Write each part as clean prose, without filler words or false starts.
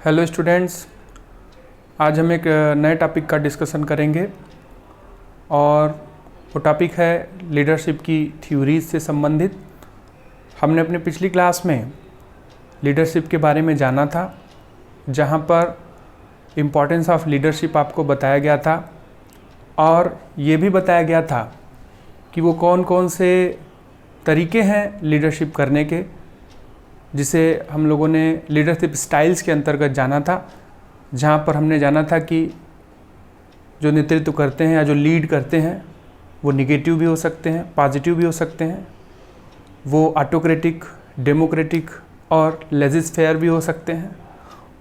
Hello students, आज हम एक नए टॉपिक का डिस्कशन करेंगे और वो टॉपिक है लीडरशिप की थ्योरीज से संबंधित। हमने अपने पिछली क्लास में लीडरशिप के बारे में जाना था, जहाँ पर इम्पोर्टेंस ऑफ लीडरशिप आपको बताया गया था और ये भी बताया गया था कि वो कौन कौन से तरीके हैं लीडरशिप करने के, जिसे हम लोगों ने लीडरशिप स्टाइल्स के अंतर्गत जाना था। जहाँ पर हमने जाना था कि जो नेतृत्व करते हैं या जो लीड करते हैं वो निगेटिव भी हो सकते हैं, पॉजिटिव भी हो सकते हैं, वो ऑटोक्रेटिक, डेमोक्रेटिक और लेजिस फेयर भी हो सकते हैं,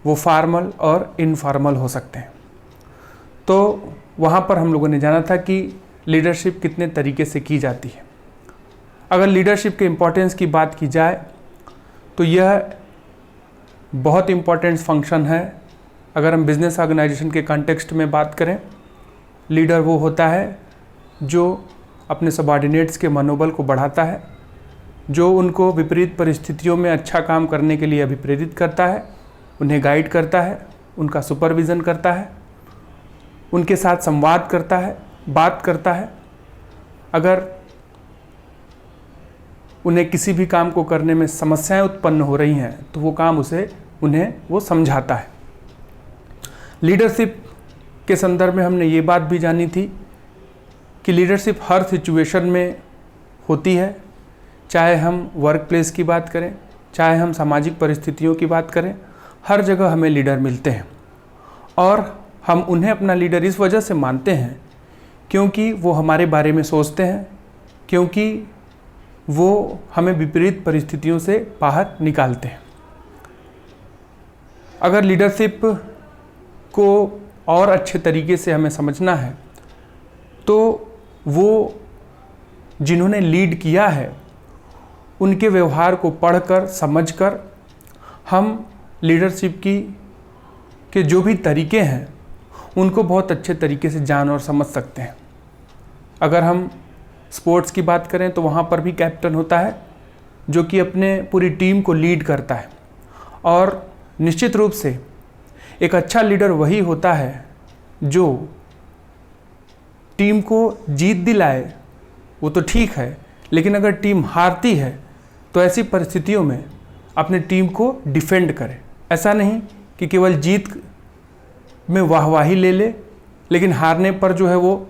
वो फॉर्मल और इनफॉर्मल हो सकते हैं। तो वहाँ पर हम लोगों ने जाना था कि लीडरशिप कितने तरीके से की जाती है। अगर लीडरशिप के इम्पोर्टेंस की बात की जाए तो यह बहुत इम्पॉर्टेंट फंक्शन है। अगर हम बिजनेस ऑर्गेनाइजेशन के कॉन्टेक्स्ट में बात करें, लीडर वो होता है जो अपने सबॉर्डिनेट्स के मनोबल को बढ़ाता है, जो उनको विपरीत परिस्थितियों में अच्छा काम करने के लिए अभिप्रेरित करता है, उन्हें गाइड करता है, उनका सुपरविज़न करता है, उनके साथ संवाद करता है, बात करता है। अगर उन्हें किसी भी काम को करने में समस्याएं उत्पन्न हो रही हैं तो वो काम उन्हें वो समझाता है। लीडरशिप के संदर्भ में हमने ये बात भी जानी थी कि लीडरशिप हर सिचुएशन में होती है, चाहे हम वर्क प्लेस की बात करें, चाहे हम सामाजिक परिस्थितियों की बात करें, हर जगह हमें लीडर मिलते हैं और हम उन्हें अपना लीडर इस वजह से मानते हैं क्योंकि वो हमारे बारे में सोचते हैं, क्योंकि वो हमें विपरीत परिस्थितियों से बाहर निकालते हैं। अगर लीडरशिप को और अच्छे तरीके से हमें समझना है तो वो जिन्होंने लीड किया है उनके व्यवहार को पढ़कर, समझकर हम लीडरशिप के जो भी तरीके हैं उनको बहुत अच्छे तरीके से जान और समझ सकते हैं। अगर हम स्पोर्ट्स की बात करें तो वहाँ पर भी कैप्टन होता है जो कि अपने पूरी टीम को लीड करता है, और निश्चित रूप से एक अच्छा लीडर वही होता है जो टीम को जीत दिलाए। वो तो ठीक है, लेकिन अगर टीम हारती है तो ऐसी परिस्थितियों में अपने टीम को डिफेंड करे। ऐसा नहीं कि केवल जीत में वाहवाही ले ले, लेकिन हारने पर जो है वो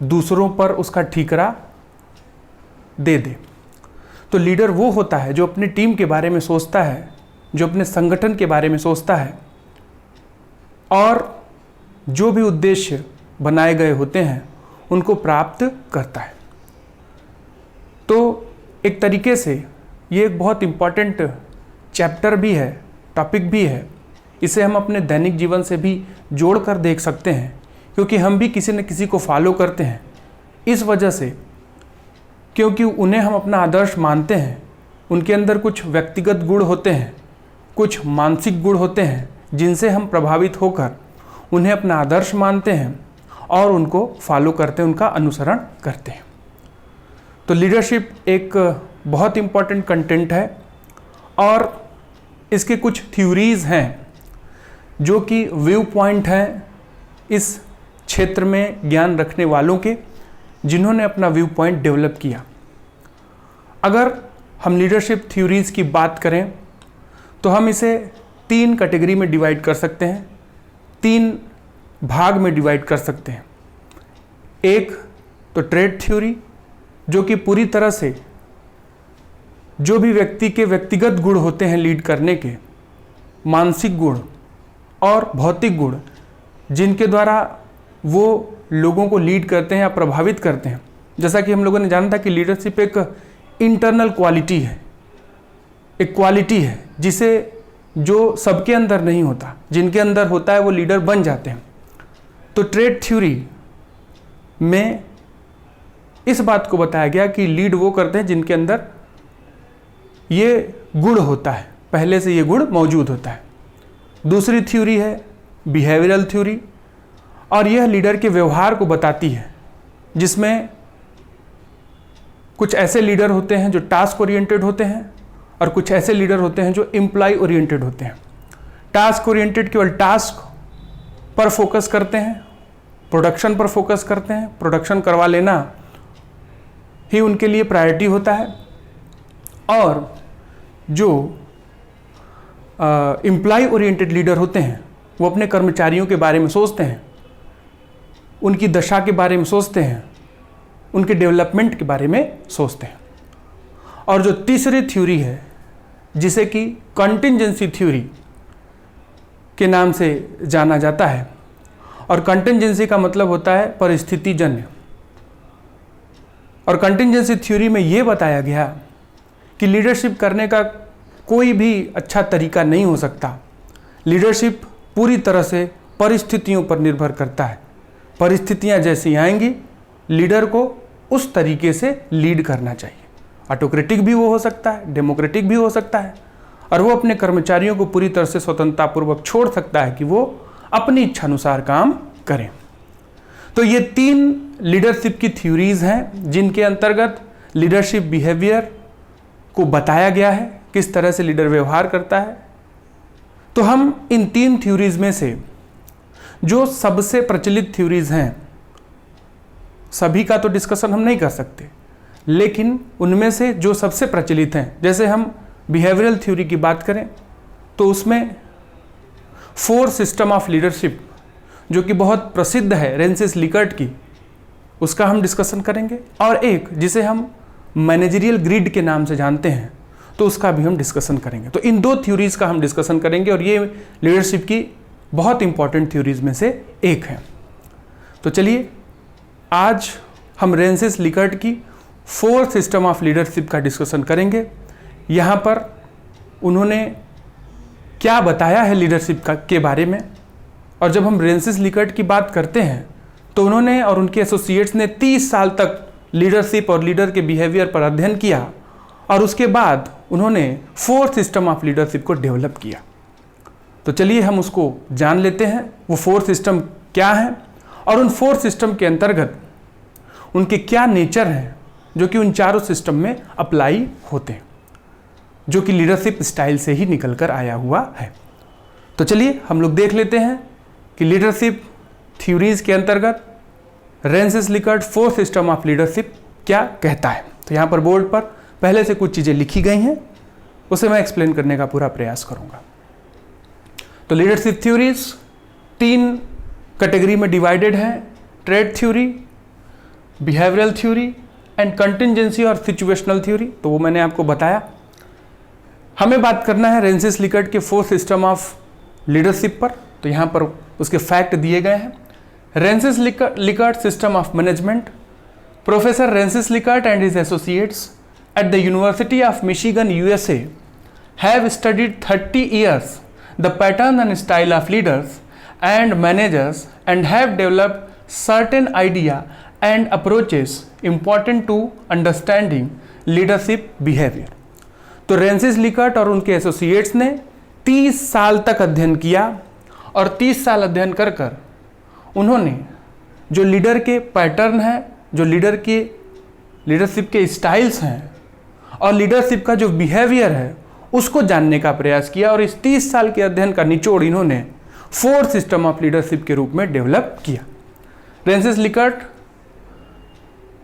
दूसरों पर उसका ठीकरा दे दे। तो लीडर वो होता है जो अपनी टीम के बारे में सोचता है, जो अपने संगठन के बारे में सोचता है और जो भी उद्देश्य बनाए गए होते हैं उनको प्राप्त करता है। तो एक तरीके से ये एक बहुत इम्पॉर्टेंट चैप्टर भी है, टॉपिक भी है। इसे हम अपने दैनिक जीवन से भी जोड़कर देख सकते हैं, क्योंकि हम भी किसी न किसी को फॉलो करते हैं इस वजह से, क्योंकि उन्हें हम अपना आदर्श मानते हैं। उनके अंदर कुछ व्यक्तिगत गुण होते हैं, कुछ मानसिक गुण होते हैं जिनसे हम प्रभावित होकर उन्हें अपना आदर्श मानते हैं और उनको फॉलो करते हैं, उनका अनुसरण करते हैं। तो लीडरशिप एक बहुत इम्पॉर्टेंट कंटेंट है और इसके कुछ थ्योरीज हैं जो कि व्यू पॉइंट हैं इस क्षेत्र में ज्ञान रखने वालों के, जिन्होंने अपना व्यू पॉइंट डेवलप किया। अगर हम लीडरशिप थ्योरीज की बात करें तो हम इसे 3 कैटेगरी में डिवाइड कर सकते हैं, 3 भाग में डिवाइड कर सकते हैं। एक तो ट्रेट थ्योरी, जो कि पूरी तरह से जो भी व्यक्ति के व्यक्तिगत गुण होते हैं लीड करने के, मानसिक गुण और भौतिक गुण, जिनके द्वारा वो लोगों को लीड करते हैं या प्रभावित करते हैं। जैसा कि हम लोगों ने जाना था कि लीडरशिप एक इंटरनल क्वालिटी है, एक क्वालिटी है जिसे जो सबके अंदर नहीं होता, जिनके अंदर होता है वो लीडर बन जाते हैं। तो ट्रेट थ्योरी में इस बात को बताया गया कि लीड वो करते हैं जिनके अंदर ये गुण होता है, पहले से ये गुण मौजूद होता है। दूसरी थ्योरी है बिहेवियरल थ्योरी, और यह लीडर के व्यवहार को बताती है, जिसमें कुछ ऐसे लीडर होते हैं जो टास्क ओरिएंटेड होते हैं और कुछ ऐसे लीडर होते हैं जो एम्प्लॉय ओरिएंटेड होते हैं। टास्क ओरिएंटेड केवल टास्क पर फोकस करते हैं, प्रोडक्शन पर फोकस करते हैं, प्रोडक्शन करवा लेना ही उनके लिए प्रायोरिटी होता है। और जो एम्प्लॉय ओरिएंटेड लीडर होते हैं वो अपने कर्मचारियों के बारे में सोचते हैं, उनकी दशा के बारे में सोचते हैं, उनके डेवलपमेंट के बारे में सोचते हैं। और जो तीसरी थ्योरी है जिसे कि कंटिंजेंसी थ्योरी के नाम से जाना जाता है, और कंटिंजेंसी का मतलब होता है परिस्थितिजन्य। और कंटिंजेंसी थ्योरी में ये बताया गया कि लीडरशिप करने का कोई भी अच्छा तरीका नहीं हो सकता। लीडरशिप पूरी तरह से परिस्थितियों पर निर्भर करता है। परिस्थितियां जैसी आएंगी लीडर को उस तरीके से लीड करना चाहिए। ऑटोक्रेटिक भी वो हो सकता है, डेमोक्रेटिक भी हो सकता है, और वो अपने कर्मचारियों को पूरी तरह से स्वतंत्रतापूर्वक छोड़ सकता है कि वो अपनी इच्छानुसार काम करें। तो ये 3 लीडरशिप की थ्योरीज हैं जिनके अंतर्गत लीडरशिप बिहेवियर को बताया गया है, किस तरह से लीडर व्यवहार करता है। तो हम इन 3 थ्योरीज में से जो सबसे प्रचलित थ्योरीज हैं, सभी का तो डिस्कशन हम नहीं कर सकते, लेकिन उनमें से जो सबसे प्रचलित हैं, जैसे हम बिहेवियरल थ्योरी की बात करें तो उसमें 4 सिस्टम ऑफ लीडरशिप जो कि बहुत प्रसिद्ध है रेंसिस लिकर्ट की, उसका हम डिस्कशन करेंगे। और एक जिसे हम मैनेजरियल ग्रिड के नाम से जानते हैं, तो उसका भी हम डिस्कशन करेंगे। तो इन 2 थ्योरीज का हम डिस्कशन करेंगे और ये लीडरशिप की बहुत इंपॉर्टेंट थ्योरीज में से एक है। तो चलिए आज हम रेंसिस लिकर्ट की 4 सिस्टम ऑफ लीडरशिप का डिस्कशन करेंगे। यहाँ पर उन्होंने क्या बताया है लीडरशिप का के बारे में। और जब हम रेंसिस लिकर्ट की बात करते हैं तो उन्होंने और उनके एसोसिएट्स ने 30 साल तक लीडरशिप और लीडर के बिहेवियर पर अध्ययन किया, और उसके बाद उन्होंने 4 सिस्टम ऑफ लीडरशिप को डेवलप किया। तो चलिए हम उसको जान लेते हैं, वो 4 सिस्टम क्या हैं और उन 4 सिस्टम के अंतर्गत उनके क्या नेचर हैं जो कि उन चारों सिस्टम में अप्लाई होते हैं, जो कि लीडरशिप स्टाइल से ही निकल कर आया हुआ है। तो चलिए हम लोग देख लेते हैं कि लीडरशिप थ्योरीज के अंतर्गत Rensis Likert 4 system of leadership क्या कहता है। तो यहाँ पर बोर्ड पर पहले से कुछ चीज़ें लिखी गई हैं, उसे मैं एक्सप्लेन करने का पूरा प्रयास करूँगा। तो लीडरशिप थ्योरीज 3 कैटेगरी में डिवाइडेड है, trade theory, behavioural theory and contingency और सिचुएशनल थ्योरी। तो वो मैंने आपको बताया। हमें बात करना है रेंसिस लिकर्ट के 4 सिस्टम ऑफ लीडरशिप पर। तो यहाँ पर उसके फैक्ट दिए गए हैं। Rensis Likert system of management. Professor Rensis Likert and his associates at the University of Michigan, USA have studied 30 years the pattern and style of leaders and managers and have developed certain idea and approaches important to understanding leadership behavior। तो Rensis Likert और उनके associates ने 30 साल तक अध्ययन किया, और 30 साल अध्ययन कर कर उन्होंने जो लीडर के पैटर्न हैं, जो लीडरशिप के स्टाइल्स हैं और लीडरशिप का जो बिहेवियर है उसको जानने का प्रयास किया, और इस 30 साल के अध्ययन का निचोड़ इन्होंने 4 सिस्टम ऑफ लीडरशिप के रूप में डेवलप किया। Rensis Likert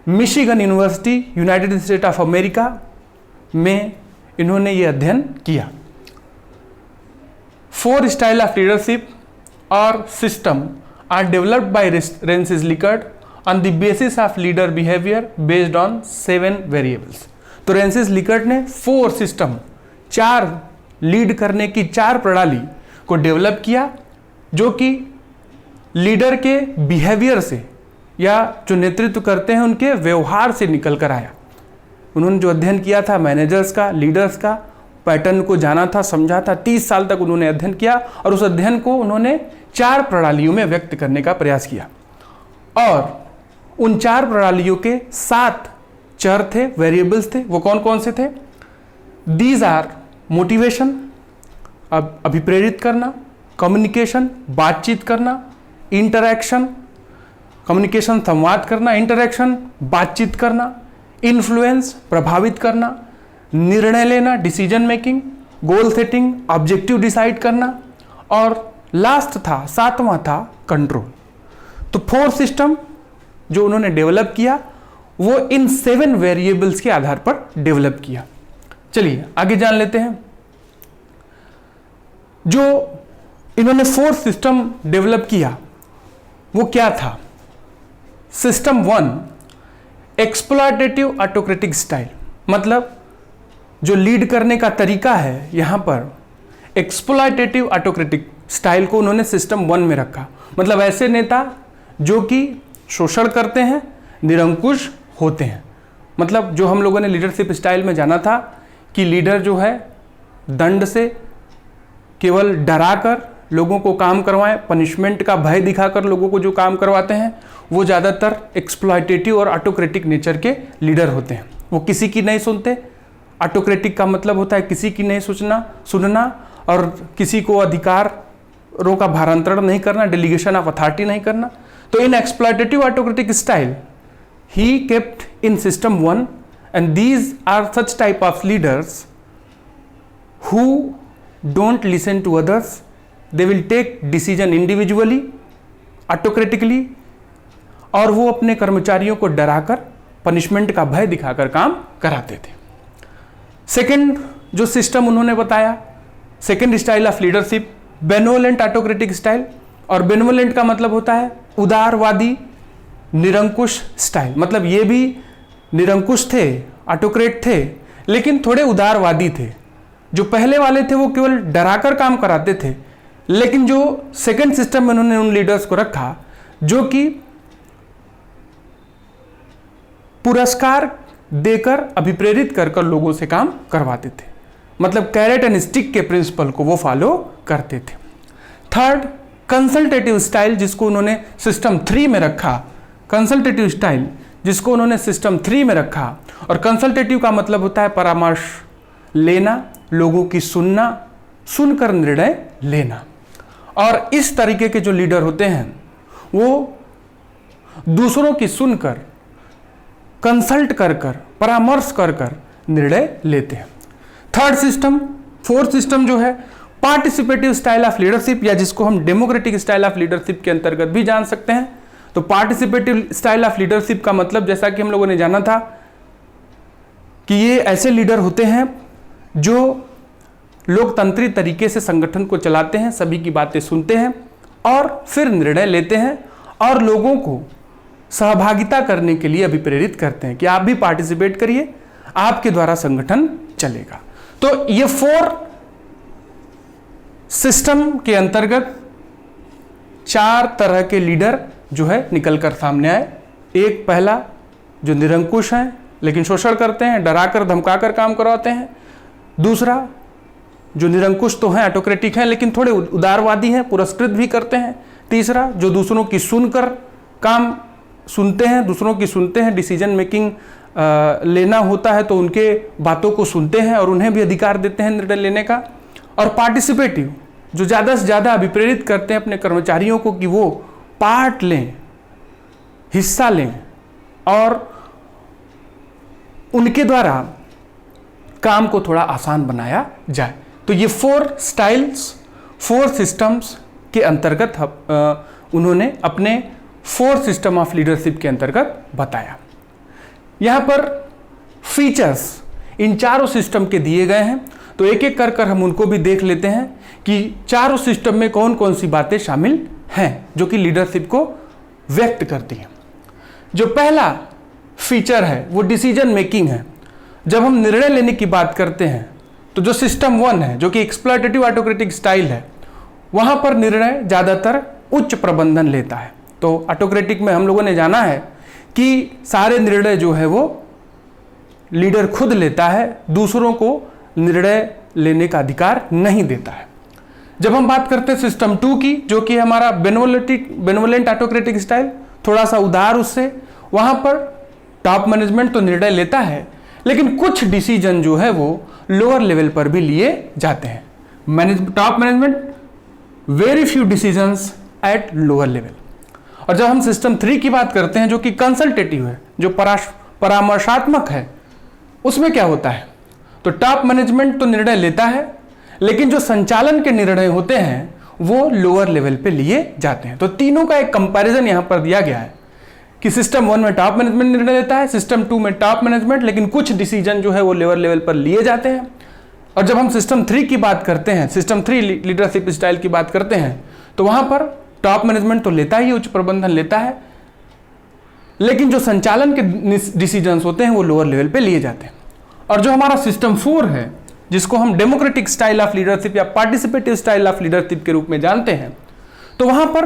Michigan University, United State of America में इन्होंने ये अध्ययन किया। 4 स्टाइल ऑफ लीडरशिप और system are developed by Rensis Likert on the basis of leader behaviour based on 7 variables. तो रेंसिस लिकर्ट ने 4 सिस्टम, 4 लीड करने की 4 प्रणाली को डेवलप किया, जो कि लीडर के बिहेवियर से या जो नेतृत्व करते हैं उनके व्यवहार से निकल कर आया। उन्होंने जो अध्ययन किया था मैनेजर्स का, लीडर्स का, पैटर्न को जाना था, समझा था। 30 साल तक उन्होंने अध्ययन किया और उस अध्ययन को उन्होंने 4 प्रणालियों में व्यक्त करने का प्रयास किया, और उन 4 प्रणालियों के 7 चर थे, वेरिएबल्स थे। वो कौन कौन से थे? दीज आर मोटिवेशन, अब अभिप्रेरित करना, कम्युनिकेशन, बातचीत करना, इंटरैक्शन, कम्युनिकेशन संवाद करना, इंटरैक्शन बातचीत करना, इन्फ्लुएंस प्रभावित करना, निर्णय लेना decision making, goal setting objective decide करना, और लास्ट था, सातवां था कंट्रोल। तो 4 सिस्टम जो उन्होंने डेवलप किया वो इन 7 वेरिएबल्स के आधार पर डेवलप किया। चलिए आगे जान लेते हैं। जो इन्होंने 4 सिस्टम डेवलप किया वो क्या था? सिस्टम 1 एक्सप्लॉयटेटिव ऑटोक्रेटिक स्टाइल, मतलब जो लीड करने का तरीका है यहां पर एक्सप्लॉयटेटिव ऑटोक्रेटिक स्टाइल को उन्होंने सिस्टम 1 में रखा। मतलब ऐसे नेता जो कि शोषण करते हैं, निरंकुश होते हैं। मतलब जो हम लोगों ने लीडरशिप स्टाइल में जाना था कि लीडर जो है दंड से, केवल डराकर लोगों को काम करवाएं, पनिशमेंट का भय दिखाकर लोगों को जो काम करवाते हैं, वो ज़्यादातर एक्सप्लॉयटेटिव और ऑटोक्रेटिक नेचर के लीडर होते हैं। वो किसी की नहीं सुनते। ऑटोक्रेटिक का मतलब होता है किसी की नहीं सुनना और किसी को अधिकारों का भारांतरण नहीं करना, डेलीगेशन ऑफ अथॉरिटी नहीं करना। तो इन एक्सप्लॉयटेटिव ऑटोक्रेटिक स्टाइल ही kept in system 1 and these are such type of leaders who don't listen to others, they will take decision individually, autocratically, और वो अपने कर्मचारियों को डराकर, पनिशमेंट का भय दिखाकर काम कराते थे। सेकंड जो सिस्टम उन्होंने बताया, second style of leadership, benevolent autocratic style. और बेनोलेंट का मतलब होता है उदारवादी निरंकुश स्टाइल। मतलब ये भी निरंकुश थे, ऑटोक्रेट थे, लेकिन थोड़े उदारवादी थे। जो पहले वाले थे वो केवल डराकर काम कराते थे, लेकिन जो सेकंड सिस्टम में उन्होंने उन लीडर्स को रखा जो कि पुरस्कार देकर, अभिप्रेरित कर लोगों से काम करवाते थे। मतलब कैरेट एंड स्टिक के प्रिंसिपल को वो फॉलो करते थे। थर्ड कंसल्टेटिव स्टाइल, जिसको उन्होंने सिस्टम 3 में रखा। कंसल्टेटिव स्टाइल जिसको उन्होंने सिस्टम 3 में रखा। और कंसल्टेटिव का मतलब होता है परामर्श लेना, लोगों की सुनना, सुनकर निर्णय लेना। और इस तरीके के जो लीडर होते हैं वो दूसरों की सुनकर, कंसल्ट कर परामर्श कर निर्णय लेते हैं। थर्ड सिस्टम, फोर्थ सिस्टम जो है पार्टिसिपेटिव स्टाइल ऑफ लीडरशिप, या जिसको हम डेमोक्रेटिक स्टाइल ऑफ लीडरशिप के अंतर्गत भी जान सकते हैं। तो पार्टिसिपेटिव स्टाइल ऑफ लीडरशिप का मतलब, जैसा कि हम लोगों ने जाना था, कि ये ऐसे लीडर होते हैं जो लोकतंत्री तरीके से संगठन को चलाते हैं, सभी की बातें सुनते हैं और फिर निर्णय लेते हैं और लोगों को सहभागिता करने के लिए अभिप्रेरित करते हैं कि आप भी पार्टिसिपेट करिए, आपके द्वारा संगठन चलेगा। तो ये 4 सिस्टम के अंतर्गत 4 तरह के लीडर जो है निकलकर सामने आए। एक पहला जो निरंकुश हैं लेकिन शोषण करते हैं, डराकर धमकाकर काम करवाते हैं। दूसरा जो निरंकुश तो हैं, ऑटोक्रेटिक हैं, लेकिन थोड़े उदारवादी हैं, पुरस्कृत भी करते हैं। तीसरा जो दूसरों की सुनकर काम सुनते हैं, दूसरों की सुनते हैं, डिसीजन मेकिंग लेना होता है तो उनके बातों को सुनते हैं और उन्हें भी अधिकार देते हैं निर्णय लेने का। और पार्टिसिपेटिव जो ज़्यादा से ज़्यादा अभिप्रेरित करते हैं अपने कर्मचारियों को कि वो पार्ट लें, हिस्सा लें और उनके द्वारा काम को थोड़ा आसान बनाया जाए। तो ये 4 स्टाइल्स, 4 सिस्टम्स के अंतर्गत उन्होंने अपने 4 सिस्टम ऑफ लीडरशिप के अंतर्गत बताया। यहाँ पर फीचर्स इन चारों सिस्टम के दिए गए हैं, तो एक एक कर हम उनको भी देख लेते हैं कि चारों सिस्टम में कौन कौन सी बातें शामिल हैं जो कि लीडरशिप को व्यक्त करती हैं। जो पहला फीचर है वो डिसीजन मेकिंग है। जब हम निर्णय लेने की बात करते हैं तो जो सिस्टम 1 है जो कि एक्सप्लॉयटेटिव ऑटोक्रेटिक स्टाइल है, वहाँ पर निर्णय ज़्यादातर उच्च प्रबंधन लेता है। तो ऑटोक्रेटिक में हम लोगों ने जाना है कि सारे निर्णय जो है वो लीडर खुद लेता है, दूसरों को निर्णय लेने का अधिकार नहीं देता है। जब हम बात करते हैं सिस्टम 2 की, जो कि हमारा बेनोवोलेंट ऑटोक्रेटिक स्टाइल, थोड़ा सा उदार उससे, वहाँ पर टॉप मैनेजमेंट तो निर्णय लेता है लेकिन कुछ डिसीजन जो है वो लोअर लेवल पर भी लिए जाते हैं। Top management very few decisions at lower level. और जब हम सिस्टम 3 की बात करते हैं जो कि कंसल्टेटिव है, जो परामर्शात्मक है, उसमें क्या होता है? तो टॉप मैनेजमेंट तो निर्णय लेता है लेकिन जो संचालन के निर्णय होते हैं वो लोअर लेवल पे लिए जाते हैं। तो तीनों का एक कंपैरिजन यहाँ पर दिया गया है कि सिस्टम 1 में टॉप मैनेजमेंट निर्णय लेता है, सिस्टम 2 में टॉप मैनेजमेंट, लेकिन कुछ डिसीजन जो है वो लोअर लेवल पर लिए जाते हैं। और जब हम सिस्टम 3 की बात करते हैं, सिस्टम 3 लीडरशिप स्टाइल की बात करते हैं, तो वहां पर टॉप मैनेजमेंट तो लेता ही, उच्च प्रबंधन लेता है, लेकिन जो संचालन के डिसीजंस होते हैं वो लोअर लेवल पे लिए जाते हैं। और जो हमारा सिस्टम 4 है, जिसको हम डेमोक्रेटिक स्टाइल ऑफ लीडरशिप या पार्टिसिपेटिव स्टाइल ऑफ लीडरशिप के रूप में जानते हैं, तो वहां पर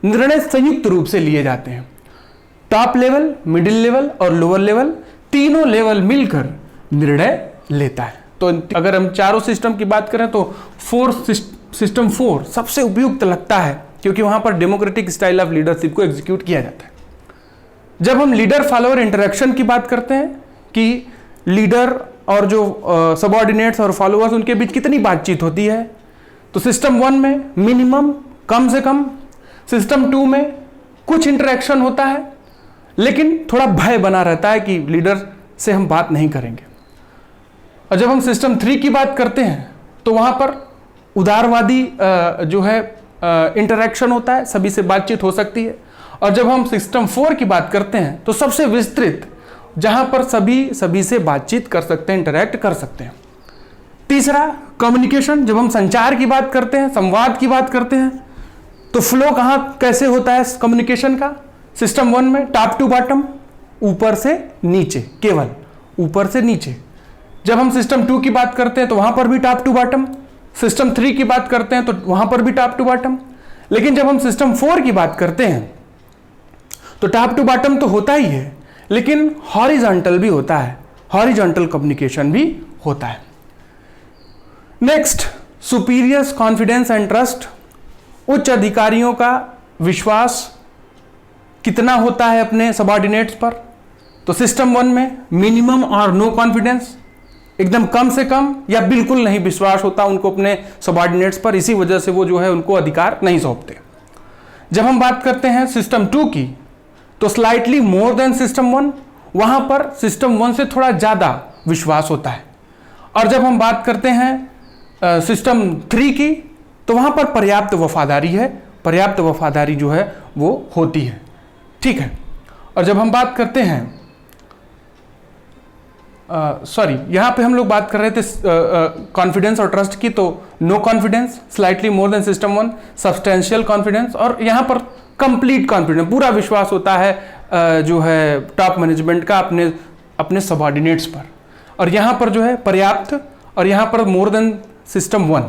निर्णय संयुक्त रूप से लिए जाते हैं। टॉप लेवल, मिडिल लेवल और लोअर लेवल, तीनों लेवल मिलकर निर्णय लेता है। तो अगर हम चारों सिस्टम की बात करें तो सिस्टम 4 सबसे उपयुक्त लगता है, क्योंकि वहां पर डेमोक्रेटिक स्टाइल ऑफ लीडरशिप को एग्जीक्यूट किया जाता है। जब हम लीडर फॉलोअर इंटरेक्शन की बात करते हैं कि लीडर और जो सबऑर्डिनेट्स और फॉलोअर्स उनके बीच कितनी बातचीत होती है, तो सिस्टम 1 में मिनिमम, कम से कम, सिस्टम 2 में कुछ इंटरेक्शन होता है, लेकिन थोड़ा भय बना रहता है कि लीडर से हम बात नहीं करेंगे। और जब हम सिस्टम 3 की बात करते हैं तो वहां पर उदारवादी जो है इंटरेक्शन होता है, सभी से बातचीत हो सकती है। और जब हम सिस्टम 4 की बात करते हैं तो सबसे विस्तृत, जहां पर सभी से बातचीत कर सकते हैं, इंटरेक्ट कर सकते हैं। तीसरा, कम्युनिकेशन। जब हम संचार की बात करते हैं, संवाद की बात करते हैं, तो फ्लो कहां कैसे होता है कम्युनिकेशन का? सिस्टम 1 में टॉप टू बॉटम, ऊपर से नीचे, केवल ऊपर से नीचे। जब हम सिस्टम 2 की बात करते हैं तो वहां पर भी टॉप टू बॉटम। सिस्टम 3 की बात करते हैं तो वहां पर भी टॉप टू बॉटम। लेकिन जब हम सिस्टम 4 की बात करते हैं तो टॉप टू बॉटम तो होता ही है, लेकिन हॉरिजॉन्टल भी होता है, हॉरिजॉन्टल कम्युनिकेशन भी होता है। Next, superiors confidence and trust. उच्च अधिकारियों का विश्वास कितना होता है अपने सबऑर्डिनेट्स पर? तो सिस्टम 1 में मिनिमम और नो कॉन्फिडेंस, एकदम कम से कम या बिल्कुल नहीं विश्वास होता उनको अपने सबऑर्डिनेट्स पर, इसी वजह से वो जो है उनको अधिकार नहीं सौंपते। जब हम बात करते हैं सिस्टम 2 की, तो स्लाइटली मोर देन सिस्टम 1, वहां पर सिस्टम 1 से थोड़ा ज्यादा विश्वास होता है। और जब हम बात करते हैं सिस्टम 3 की, तो वहां पर पर्याप्त वफादारी है, पर्याप्त वफादारी जो है वो होती है, ठीक है। और जब हम बात करते हैं यहां पे हम लोग बात कर रहे थे कॉन्फिडेंस और ट्रस्ट की, तो no confidence, slightly more than system 1, substantial confidence, और यहां पर कंप्लीट कॉन्फिडेंस, पूरा विश्वास होता है जो है टॉप मैनेजमेंट का अपने सबऑर्डिनेट्स पर। और यहां पर जो है पर्याप्त, और यहां पर मोर देन सिस्टम 1।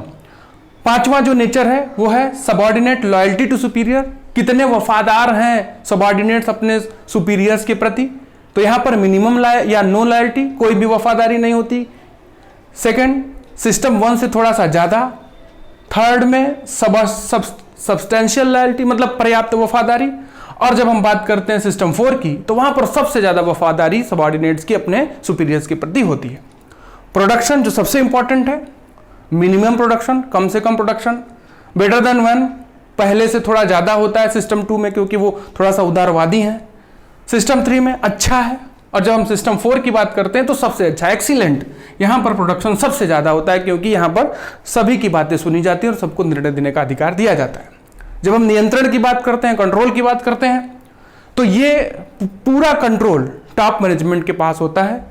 पांचवा जो नेचर है वो है सबऑर्डिनेट लॉयल्टी टू सुपीरियर। कितने वफादार हैं सबऑर्डिनेट्स अपने सुपीरियर्स के प्रति? तो यहां पर मिनिमम या नो लॉयल्टी, कोई भी वफादारी नहीं होती। सेकंड, सिस्टम 1 से थोड़ा सा ज्यादा। थर्ड में सब्सटेंशियल लॉयल्टी, मतलब पर्याप्त वफादारी। और जब हम बात करते हैं सिस्टम 4 की, तो वहां पर सबसे ज्यादा वफादारी सबऑर्डिनेट्स की अपने सुपीरियर्स के प्रति होती है। प्रोडक्शन जो सबसे इंपॉर्टेंट है, मिनिमम प्रोडक्शन, कम से कम प्रोडक्शन। बेटर देन 1, पहले से थोड़ा ज्यादा होता है सिस्टम 2 में, क्योंकि वो थोड़ा सा उदारवादी है। सिस्टम 3 में अच्छा है। और जब हम सिस्टम 4 की बात करते हैं तो सबसे अच्छा, एक्सीलेंट। यहां पर प्रोडक्शन सबसे ज्यादा होता है, क्योंकि यहां पर सभी की बातें सुनी जाती है और सबको निर्णय देने का अधिकार दिया जाता है। जब हम नियंत्रण की बात करते हैं, कंट्रोल की बात करते हैं, तो ये पूरा कंट्रोल टॉप मैनेजमेंट के पास होता है,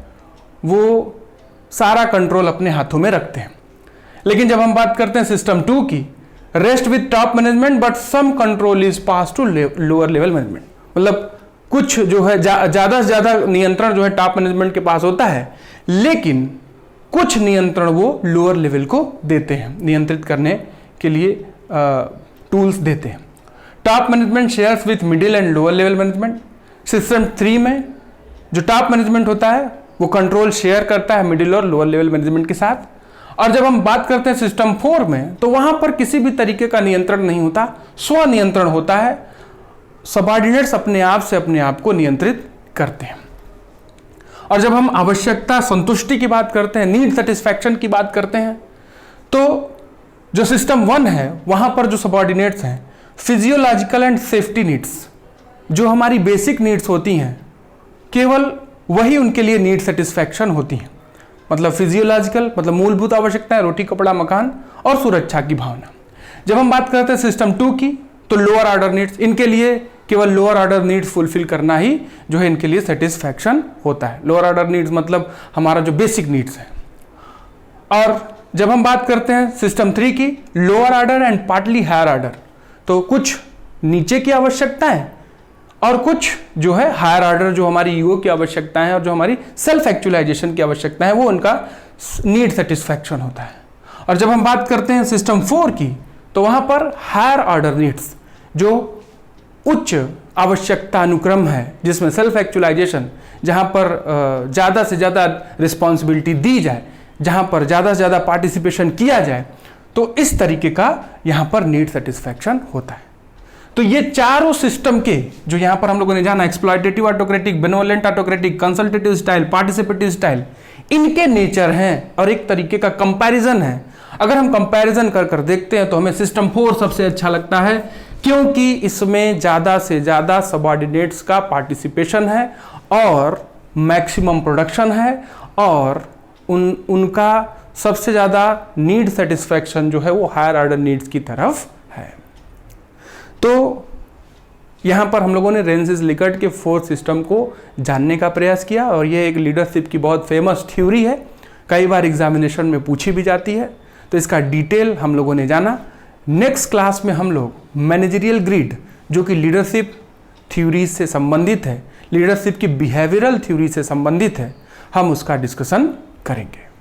वो सारा कंट्रोल अपने हाथों में रखते हैं। लेकिन जब हम बात करते हैं सिस्टम 2 की, rest with top management but some control is pass to lower level management, मतलब कुछ जो है ज्यादा से ज्यादा नियंत्रण जो है टॉप मैनेजमेंट के पास होता है, लेकिन कुछ नियंत्रण वो लोअर लेवल को देते हैं, नियंत्रित करने के लिए टूल्स देते हैं। Top management shares with middle and lower level management. System 3 में जो टॉप मैनेजमेंट होता है वो कंट्रोल शेयर करता है मिडिल और लोअर लेवल मैनेजमेंट के साथ। और जब हम बात करते हैं सिस्टम 4 में, तो वहां पर किसी भी तरीके का नियंत्रण नहीं होता, स्व नियंत्रण होता है। सबऑर्डिनेट्स अपने आप को नियंत्रित करते हैं। और जब हम आवश्यकता संतुष्टि की बात करते हैं, नीड सेटिस्फैक्शन की बात करते हैं, तो जो सिस्टम 1 है वहां पर जो सबऑर्डिनेट्स हैं, फिजियोलॉजिकल एंड सेफ्टी नीड्स, जो हमारी बेसिक नीड्स होती हैं, केवल वही उनके लिए नीड सेटिस्फैक्शन होती है। मतलब फिजियोलॉजिकल मतलब मूलभूत आवश्यकताएं, रोटी कपड़ा मकान और सुरक्षा की भावना। जब हम बात करते हैं सिस्टम 2 की, तो लोअर ऑर्डर नीड्स, इनके लिए केवल लोअर ऑर्डर नीड्स फुलफिल करना ही जो है इनके लिए सेटिस्फैक्शन होता है। लोअर ऑर्डर नीड्स मतलब हमारा जो बेसिक नीड्स है। और जब हम बात करते हैं सिस्टम 3 की, lower order and partly higher order, तो कुछ नीचे की आवश्यकताएं और कुछ जो है हायर ऑर्डर जो हमारी ईगो की आवश्यकताएं और जो हमारी सेल्फ एक्चुअलाइजेशन की आवश्यकताएं, वो उनका नीड सेटिस्फैक्शन होता है। और जब हम बात करते हैं सिस्टम 4 की, तो वहां पर हायर ऑर्डर नीड्स, जो उच्च आवश्यकता अनुक्रम है, जिसमें सेल्फ एक्चुअलाइजेशन, जहां पर ज़्यादा से ज़्यादा रिस्पॉन्सिबिलिटी दी जाए, जहां पर ज़्यादा से ज़्यादा पार्टिसिपेशन किया जाए, तो इस तरीके का यहां पर नीड सेटिस्फैक्शन होता है। तो ये चारों सिस्टम के जो यहां पर हम लोगों ने जाना, exploitative autocratic, benevolent autocratic, consultative style, participative style, इनके नेचर हैं और एक तरीके का कंपैरिजन है। अगर हम कंपैरिजन कर कर देखते हैं तो हमें सिस्टम 4 सबसे अच्छा लगता है, क्योंकि इसमें ज़्यादा से ज़्यादा सबऑर्डिनेट्स का पार्टिसिपेशन है और मैक्सिमम प्रोडक्शन है, और उनका सबसे ज़्यादा नीड सेटिस्फैक्शन जो है वो हायर ऑर्डर नीड्स की तरफ है। तो यहाँ पर हम लोगों ने रेंसिस लिकर्ट के 4 सिस्टम को जानने का प्रयास किया, और ये एक लीडरशिप की बहुत फेमस थ्योरी है, कई बार एग्जामिनेशन में पूछी भी जाती है। तो इसका डिटेल हम लोगों ने जाना। नेक्स्ट क्लास में हम लोग मैनेजरियल ग्रिड, जो कि लीडरशिप थ्योरी से संबंधित है, लीडरशिप की बिहेवियरल थ्योरी से संबंधित है, हम उसका डिस्कशन करेंगे।